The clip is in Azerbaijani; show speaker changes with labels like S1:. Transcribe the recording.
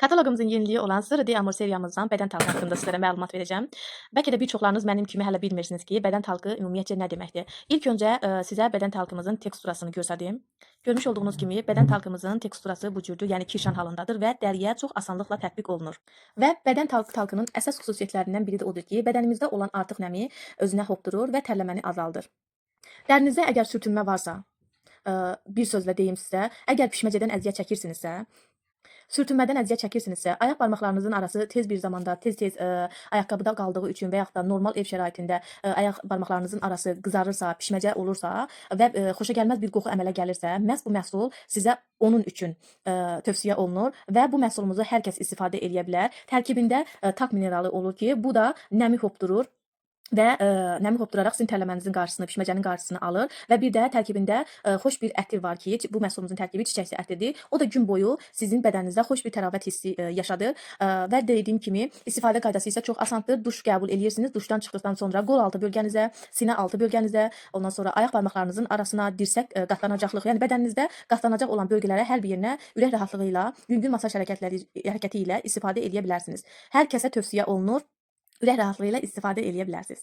S1: Kataloqumuzun yeniliyi olan Zero de Amor seriyamızdan bədən talğı haqqında sizlərə məlumat verəcəm. Bəlkə də bir çoxlarınız mənim kimi hələ bilmirsiniz ki, bədən talğı ümumiyyətcə nə deməkdir. İlk öncə sizə bədən talğımızın teksturasını göstərdim. Görmüş olduğunuz kimi bədən talğımızın teksturası bu cürdür, yəni kirşan halındadır və dəriyə çox asanlıqla tətbiq olunur. Və bədən talğının əsas xüsusiyyətlərindən biri də odur ki, bədənimizdə olan artıq nəmi özünə hopdurur və tərləməni azaldır. Dərinizdə əgər sürtünmə varsa, bir sözlə deyim sizə, əgər pişməcədən əziyyət çəkirsinizsə, sürtünmədən əziyyət çəkirsinizsə, ayaq barmaqlarınızın arası tez bir zamanda, tez-tez ayaqqabıda qaldığı üçün və yaxud da normal ev şəraitində ayaq barmaqlarınızın arası qızarırsa, pişməcə olursa və xoşagəlməz bir qoxu əmələ gəlirsə, məhz bu məhsul sizə onun üçün tövsiyə olunur və bu məhsulumuzu hər kəs istifadə edə bilər. Tərkibində tak mineralı olur ki, bu da nəmi hopdurur və nəmi hopduraraq sizin tərləmənizin qarşısını, pişməcənin qarşısını alır və bir də tərkibində xoş bir ətir var ki, bu məhsulumuzun tərkibi çiçəksi ətirdir. O da gün boyu sizin bədəninizdə xoş bir təravət hissi yaşadır və dediyim kimi istifadə qaydası isə çox asandır. Duş qəbul edirsiniz. Duşdan çıxdıqdan sonra qol altı bölgənizə, sinə altı bölgənizə, ondan sonra ayaq barmaqlarınızın arasına dirsək qatlanacaqlıq, yəni bədəninizdə qatlanacaq olan bölgələrə hər bir yerinə ürək rahatlığı ilə, yüngül masaj hərəkəti ilə istifadə edə bilərsiniz. Hər kəsə tövsiyə olunur. Ürək rahatlığı ilə istifadə edə bilərsiniz.